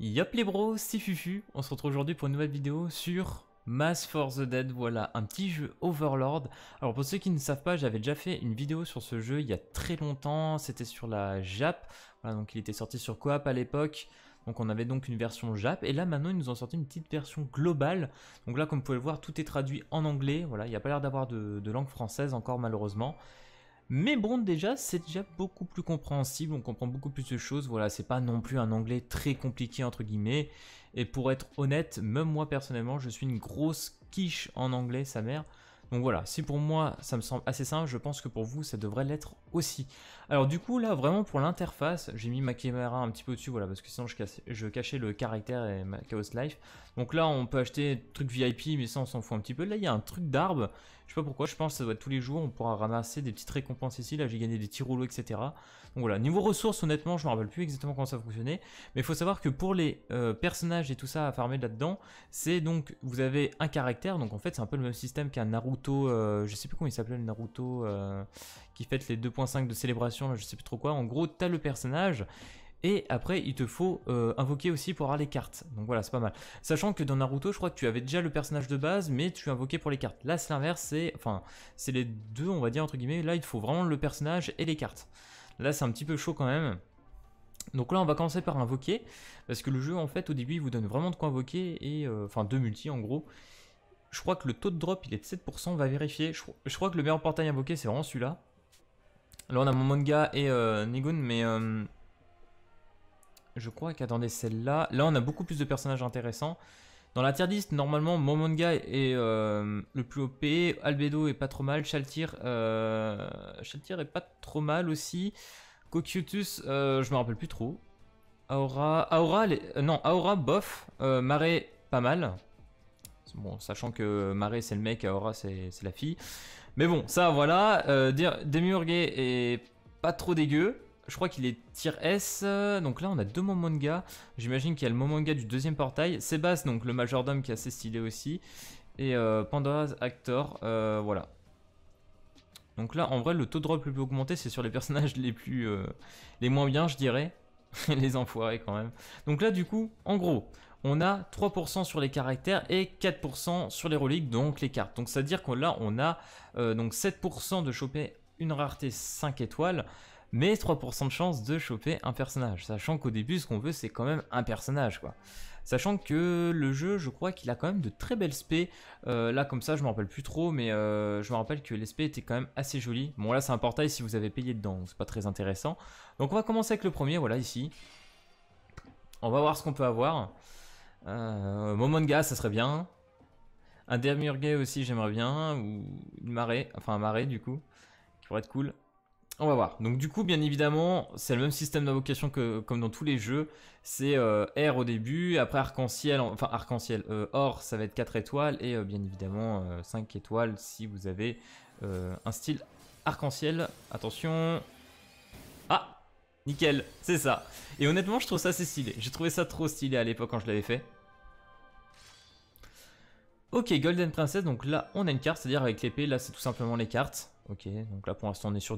Yop les bros, c'est Fufu, on se retrouve aujourd'hui pour une nouvelle vidéo sur Mass for the Dead, voilà, un petit jeu Overlord. Alors pour ceux qui ne savent pas, j'avais déjà fait une vidéo sur ce jeu il y a très longtemps, c'était sur la Jap, voilà, donc il était sorti sur Coop à l'époque, donc on avait donc une version Jap, et là maintenant ils nous ont sorti une petite version globale, donc là comme vous pouvez le voir tout est traduit en anglais, voilà, il n'y a pas l'air d'avoir de langue française encore malheureusement. Mais bon, déjà, c'est déjà beaucoup plus compréhensible, on comprend beaucoup plus de choses, voilà, c'est pas non plus un anglais très compliqué, entre guillemets, et pour être honnête, même moi personnellement, je suis une grosse quiche en anglais, sa mère, donc voilà, si pour moi ça me semble assez simple, je pense que pour vous ça devrait l'être aussi. Alors du coup là, vraiment pour l'interface, j'ai mis ma caméra un petit peu au-dessus, voilà, parce que sinon je cachais le caractère et ma Chaos Life. Donc là on peut acheter des trucs VIP, mais ça on s'en fout un petit peu. Là il y a un truc d'arbre, je sais pas pourquoi, je pense que ça doit être tous les jours, on pourra ramasser des petites récompenses ici, là j'ai gagné des petits rouleaux, etc. Donc voilà, niveau ressources honnêtement je me rappelle plus exactement comment ça fonctionnait, mais il faut savoir que pour les personnages et tout ça à farmer là-dedans, c'est donc, vous avez un caractère, donc en fait c'est un peu le même système qu'un Naruto, je sais plus comment il s'appelait le Naruto, qui fête les 2.5 de célébration, je sais plus trop quoi. En gros, t'as le personnage, et après il te faut invoquer aussi pour avoir les cartes. Donc voilà, c'est pas mal. Sachant que dans Naruto, je crois que tu avais déjà le personnage de base, mais tu invoquais pour les cartes. Là, c'est l'inverse, c'est les deux, on va dire, entre guillemets. Là, il te faut vraiment le personnage et les cartes. Là, c'est un petit peu chaud quand même. Donc là on va commencer par invoquer, parce que le jeu en fait au début il vous donne vraiment de quoi invoquer, et enfin deux multi en gros. Je crois que le taux de drop il est de 7%, on va vérifier, je crois que le meilleur portail invoqué c'est vraiment celui-là. Là on a Momonga et Nigun, mais je crois qu'attendez celle-là, là on a beaucoup plus de personnages intéressants. Dans la tier list, normalement Momonga est le plus OP, Albedo est pas trop mal, Shaltyr est pas trop mal aussi. Cocytus, je me rappelle plus trop. Aura bof. Marée, pas mal. Bon, sachant que Marée c'est le mec, Aura c'est la fille. Mais bon, ça voilà. Demiurge est pas trop dégueu. Je crois qu'il est tier S. Donc là on a deux Momonga. J'imagine qu'il y a le Momonga du deuxième portail. Sébastien, donc le majordome qui est assez stylé aussi. Et Pandora's Actor, voilà. Donc là, en vrai, le taux de drop le plus augmenté, c'est sur les personnages les moins bien, je dirais. Les enfoirés, quand même. Donc là, du coup, en gros, on a 3% sur les caractères et 4% sur les reliques, donc les cartes. Donc, c'est-à-dire que là, on a donc 7% de choper une rareté 5 étoiles, mais 3% de chance de choper un personnage. Sachant qu'au début, ce qu'on veut, c'est quand même un personnage, quoi. Sachant que le jeu, je crois qu'il a quand même de très belles spé. Là, comme ça, je me rappelle plus trop, mais je me rappelle que les spé étaient quand même assez jolis. Bon, là, c'est un portail si vous avez payé dedans, c'est pas très intéressant. Donc, on va commencer avec le premier, voilà, ici. On va voir ce qu'on peut avoir. Momonga, ça serait bien. Un Demiurge aussi, j'aimerais bien. Ou une marée, enfin un marais, du coup, qui pourrait être cool. On va voir. Donc du coup, bien évidemment, c'est le même système d'invocation que comme dans tous les jeux. C'est R au début, après arc-en-ciel, enfin arc-en-ciel, or ça va être 4 étoiles, et bien évidemment 5 étoiles si vous avez un style arc-en-ciel. Attention. Ah, nickel, c'est ça. Et honnêtement, je trouve ça assez stylé. J'ai trouvé ça trop stylé à l'époque quand je l'avais fait. Ok, Golden Princess, donc là on a une carte, c'est-à-dire avec l'épée, là c'est tout simplement les cartes. Ok, donc là pour l'instant on est sur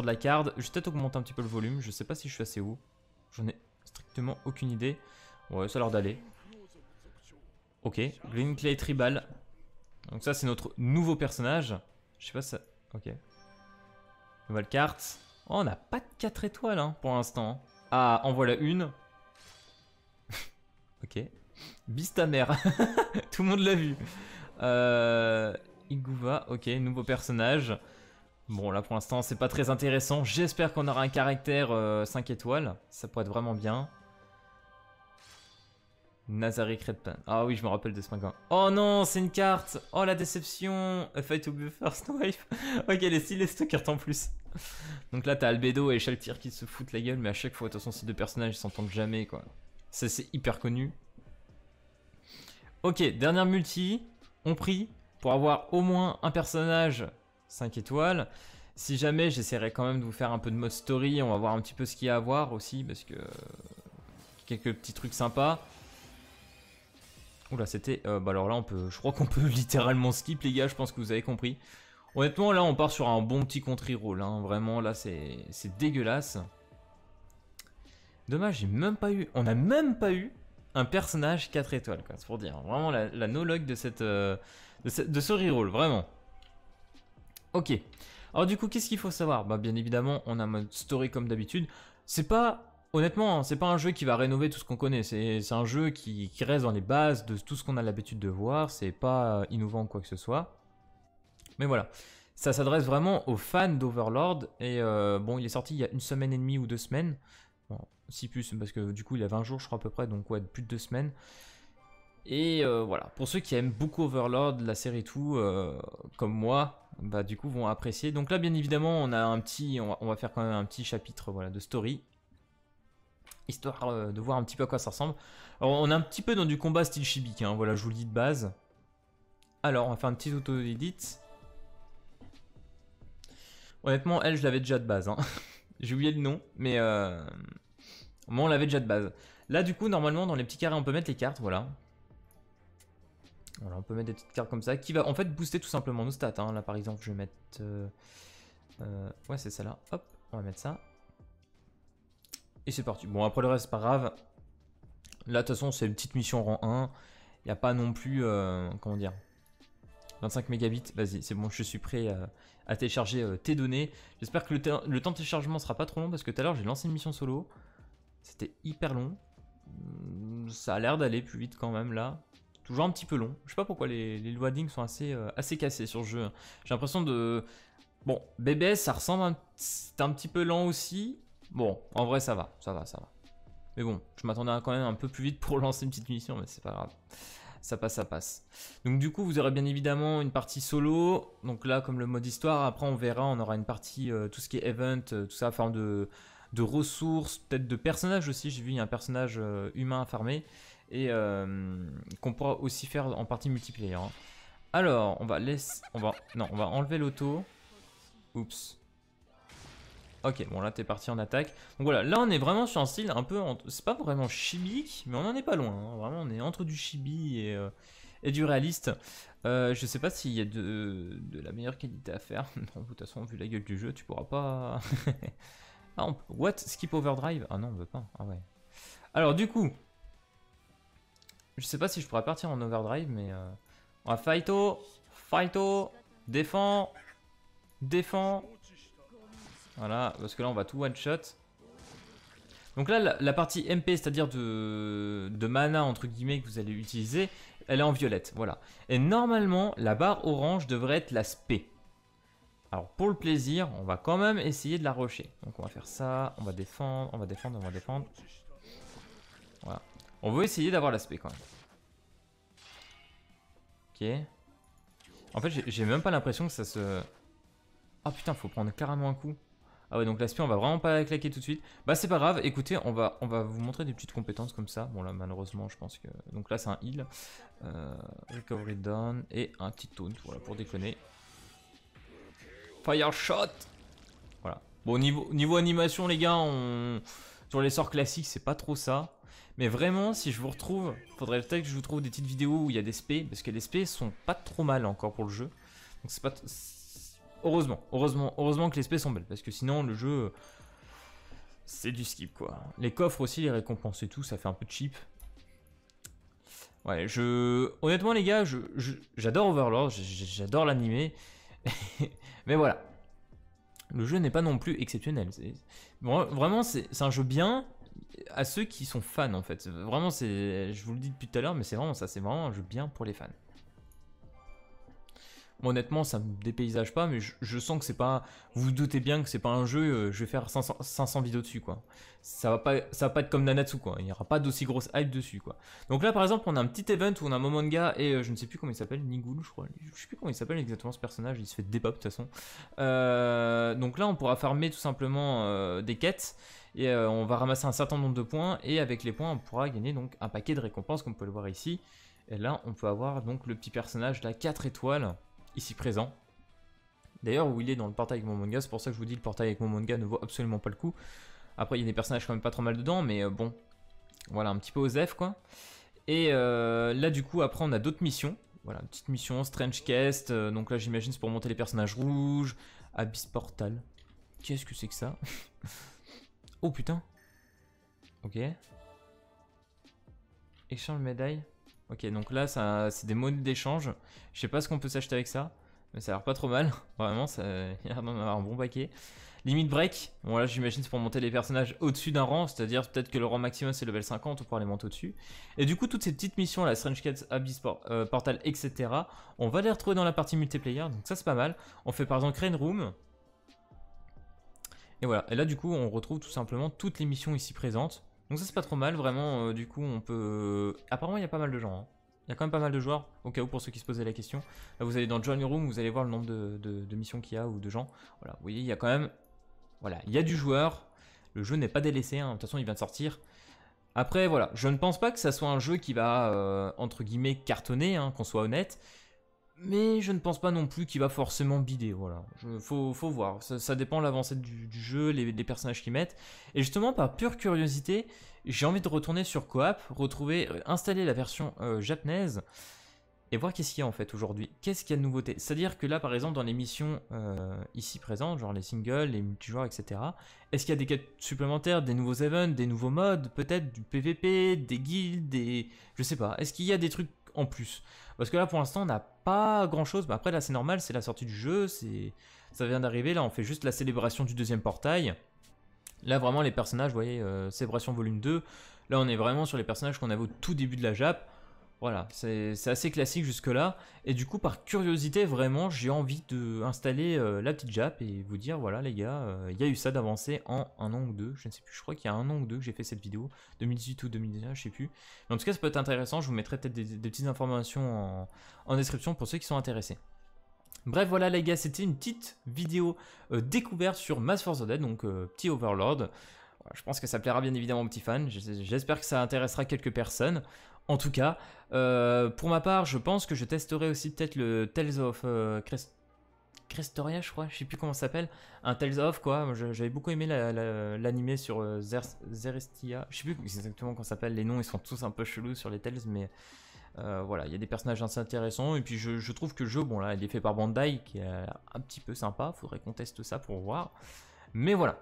de la carte. Je vais peut-être augmenter un petit peu le volume, je sais pas si je suis assez haut. J'en ai strictement aucune idée. Ouais, ça a l'air d'aller. Ok, Green Clay Tribal. Donc ça c'est notre nouveau personnage. Je sais pas si ça... Ok. Nouvelle carte. Oh, on n'a pas de 4 étoiles hein, pour l'instant. Ah, en voilà une. Ok. Bise ta mère. Tout le monde l'a vu. Iguva, ok, nouveau personnage. Bon, là pour l'instant, c'est pas très intéressant. J'espère qu'on aura un caractère 5 étoiles. Ça pourrait être vraiment bien. Nazarick Redpan. Ah oui, je me rappelle de ce magasin. Oh non, c'est une carte. Oh la déception. A fight to be first wife. Ok, elle est stylée cette carte en plus. Donc là, t'as Albedo et Shaltyr qui se foutent la gueule, mais à chaque fois, de toute façon, ces deux personnages, ils s'entendent jamais, quoi. Ça, c'est hyper connu. Ok, dernière multi, on prie pour avoir au moins un personnage 5 étoiles. Si jamais, j'essaierai quand même de vous faire un peu de mode story, on va voir un petit peu ce qu'il y a à voir aussi, parce que quelques petits trucs sympas. Oula, c'était... bah alors là, je crois qu'on peut littéralement skip, les gars, je pense que vous avez compris. Honnêtement, là, on part sur un bon petit contre-roll, hein. Vraiment, là, c'est dégueulasse. Dommage, j'ai même pas eu... On a même pas eu un personnage 4 étoiles, quoi. C'est pour dire. Vraiment la no-log de ce reroll, vraiment. Ok. Alors du coup, qu'est-ce qu'il faut savoir? Bah bien évidemment, on a un mode story comme d'habitude. C'est pas... Honnêtement, hein, c'est pas un jeu qui va rénover tout ce qu'on connaît. C'est un jeu qui reste dans les bases de tout ce qu'on a l'habitude de voir. C'est pas innovant ou quoi que ce soit. Mais voilà. Ça s'adresse vraiment aux fans d'Overlord. Et bon, il est sorti il y a 1 semaine et demie ou 2 semaines. Bon, si plus, parce que du coup, il a 20 jours, je crois, à peu près. Donc, ouais, plus de 2 semaines. Et voilà. Pour ceux qui aiment beaucoup Overlord, la série et tout, comme moi, bah, du coup, vont apprécier. Donc là, bien évidemment, on a un petit... On va faire quand même un petit chapitre voilà, de story. Histoire de voir un petit peu à quoi ça ressemble. Alors, on est un petit peu dans du combat style Shibiki, hein. Voilà, je vous le dis de base. Alors, on va faire un petit auto-edit. Honnêtement, elle, je l'avais déjà de base. Hein. J'ai oublié le nom, mais moi, on l'avait déjà de base. Là, du coup, normalement, dans les petits carrés, on peut mettre les cartes, voilà. Voilà, on peut mettre des petites cartes comme ça, qui va en fait booster tout simplement nos stats. Hein. Là, par exemple, je vais mettre... ouais, c'est ça là. Hop, on va mettre ça. Et c'est parti. Bon, après le reste, c'est pas grave. Là, de toute façon, c'est une petite mission rang 1. Il n'y a pas non plus... comment dire 25 mégabits. Vas-y, c'est bon, je suis prêt à télécharger tes données. J'espère que le temps de téléchargement sera pas trop long, parce que tout à l'heure, j'ai lancé une mission solo. C'était hyper long. Ça a l'air d'aller plus vite quand même, là. Toujours un petit peu long. Je sais pas pourquoi les loadings sont assez cassés sur le jeu. J'ai l'impression de... Bon, BBS, ça ressemble... C'est un petit peu lent aussi. Bon, en vrai, ça va. Mais bon, je m'attendais quand même un peu plus vite pour lancer une petite mission, mais c'est pas grave. Ça passe, ça passe. Donc du coup, vous aurez bien évidemment une partie solo. Donc là, comme le mode histoire, après on verra, on aura une partie, tout ce qui est event, tout ça, forme de ressources, peut-être de personnages aussi. J'ai vu, il y a un personnage humain à farmer. Et qu'on pourra aussi faire en partie multiplayer. Hein. Alors, on va enlever l'auto. Oups. Ok, bon là t'es parti en attaque. Donc voilà, là on est vraiment sur un style un peu... C'est pas vraiment chibique, mais on en est pas loin. Hein. Vraiment, on est entre du chibi et du réaliste. Je sais pas s'il y a de la meilleure qualité à faire. Non, de toute façon, vu la gueule du jeu, tu pourras pas... Ah, what? Skip overdrive? Ah non, on veut pas. Ah ouais. Alors du coup... Je sais pas si je pourrais partir en overdrive, mais... On va fighto, défends. Voilà, parce que là on va tout one shot. Donc là la partie MP, c'est-à-dire de mana entre guillemets que vous allez utiliser, elle est en violette, voilà. Et normalement la barre orange devrait être la spé. Alors pour le plaisir, on va quand même essayer de la rusher. Donc on va faire ça, on va défendre. Voilà. On veut essayer d'avoir l'aspect quand même. Ok. En fait j'ai même pas l'impression que ça se... Ah putain, faut prendre carrément un coup. Ah ouais, donc l'aspect, on va vraiment pas la claquer tout de suite. Bah c'est pas grave, écoutez, on va vous montrer des petites compétences comme ça. Bon là, malheureusement, je pense que... Donc là, c'est un heal. Recovery down et un petit taunt, voilà, pour déconner. Fire shot. Voilà. Bon, niveau animation, les gars, sur les sorts classiques, c'est pas trop ça. Mais vraiment, si je vous retrouve, faudrait peut-être que je vous trouve des petites vidéos où il y a des spés, parce que les spés sont pas trop mal encore pour le jeu. Donc c'est pas... Heureusement que les spés sont belles, parce que sinon le jeu, c'est du skip quoi. Les coffres aussi, les récompenses et tout, ça fait un peu cheap. Ouais, honnêtement les gars, j'adore Overlord, j'adore l'animé, mais voilà. Le jeu n'est pas non plus exceptionnel. Bon, vraiment, c'est un jeu bien à ceux qui sont fans en fait. Vraiment, je vous le dis depuis tout à l'heure, mais c'est vraiment ça, c'est vraiment un jeu bien pour les fans. Bon, honnêtement, ça me dépaysage pas, mais je sens que c'est pas... Vous vous doutez bien que c'est pas un jeu, je vais faire 500 vidéos dessus, quoi. Ça va pas être comme Nanatsu, quoi. Il n'y aura pas d'aussi grosse hype dessus, quoi. Donc là, par exemple, on a un petit event où on a Momonga et je ne sais plus comment il s'appelle, Nigul, je crois. Je sais plus comment il s'appelle exactement ce personnage, il se fait dépop de toute façon. Donc là, on pourra farmer tout simplement des quêtes et on va ramasser un certain nombre de points et avec les points, on pourra gagner donc un paquet de récompenses, comme on peut le voir ici. Et là, on peut avoir donc le petit personnage, là, 4 étoiles. Ici présent. D'ailleurs, où il est dans le portail avec Momonga, c'est pour ça que je vous dis le portail avec Momonga ne vaut absolument pas le coup. Après, il y a des personnages quand même pas trop mal dedans, mais bon, voilà, un petit peu osef quoi. Et là, du coup, après, on a d'autres missions. Voilà, une petite mission, Strange Quest. Donc là, j'imagine c'est pour monter les personnages rouges. Abyss Portal. Qu'est-ce que c'est que ça? Oh putain. Ok. Échange médaille. Ok, donc là, c'est des monnaies d'échange. Je sais pas ce qu'on peut s'acheter avec ça, mais ça a l'air pas trop mal. Vraiment, il y a l'air d'en avoir un bon paquet. Limit break. Bon, là, j'imagine c'est pour monter les personnages au-dessus d'un rang, c'est-à-dire peut-être que le rang maximum c'est level 50, on pourra les monter au-dessus. Et du coup, toutes ces petites missions, la Strange Cats, Abyss Portal, etc., on va les retrouver dans la partie multiplayer, donc ça c'est pas mal. On fait par exemple créer une room. Et voilà, et là du coup on retrouve tout simplement toutes les missions ici présentes. Donc ça c'est pas trop mal, vraiment, du coup on peut... Apparemment il y a pas mal de gens, hein. Il y a quand même pas mal de joueurs, au cas où pour ceux qui se posaient la question. Là vous allez dans Join Room, vous allez voir le nombre de missions qu'il y a ou de gens. Voilà, vous voyez, il y a quand même... Voilà, il y a du joueur. Le jeu n'est pas délaissé, hein. De toute façon il vient de sortir. Après voilà, je ne pense pas que ça soit un jeu qui va, entre guillemets, cartonner, hein, qu'on soit honnête. Mais je ne pense pas non plus qu'il va forcément bider, voilà. Faut voir, ça dépend de l'avancée du jeu, les personnages qu'ils mettent. Et justement, par pure curiosité, j'ai envie de retourner sur Coop, retrouver, installer la version japonaise, et voir qu'est-ce qu'il y a en fait aujourd'hui. Qu'est-ce qu'il y a de nouveauté? C'est-à-dire que là, par exemple, dans les missions ici présentes, genre les singles, les multijoueurs, etc., est-ce qu'il y a des quêtes supplémentaires, des nouveaux events, des nouveaux modes, peut-être du PVP, des guildes, des... Je sais pas, est-ce qu'il y a des trucs en plus? Parce que là, pour l'instant, on n'a pas grand-chose. Bah, après, là, c'est normal, c'est la sortie du jeu, ça vient d'arriver. Là, on fait juste la célébration du deuxième portail. Là, vraiment, les personnages, vous voyez, célébration volume 2. Là, on est vraiment sur les personnages qu'on avait au tout début de la Jap. Voilà, c'est assez classique jusque-là. Et du coup, par curiosité, vraiment, j'ai envie d'installer la petite Jap et vous dire, voilà les gars, il y a eu ça d'avancé en un an ou deux. Je ne sais plus, je crois qu'il y a un an ou deux que j'ai fait cette vidéo. 2018 ou 2019, je sais plus. Mais en tout cas, ça peut être intéressant. Je vous mettrai peut-être des petites informations en description pour ceux qui sont intéressés. Bref, voilà les gars, c'était une petite vidéo découverte sur Mass for the Dead, donc petit Overlord. Voilà, je pense que ça plaira bien évidemment aux petits fans. J'espère que ça intéressera quelques personnes. En tout cas, pour ma part, je pense que je testerai aussi peut-être le Tales of Crestoria, je crois, je sais plus comment ça s'appelle. Un Tales of, quoi. J'avais beaucoup aimé l'animé sur Zerestia. Je sais plus exactement comment ça s'appelle. Les noms, ils sont tous un peu chelous sur les Tales, mais voilà, il y a des personnages assez intéressants. Et puis, je trouve que le jeu, bon là, il est fait par Bandai, qui est un petit peu sympa. Faudrait qu'on teste ça pour voir. Mais voilà.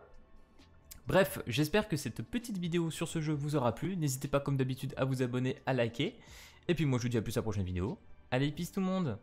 Bref, j'espère que cette petite vidéo sur ce jeu vous aura plu. N'hésitez pas comme d'habitude à vous abonner, à liker. Et puis moi je vous dis à plus à la prochaine vidéo. Allez, peace tout le monde!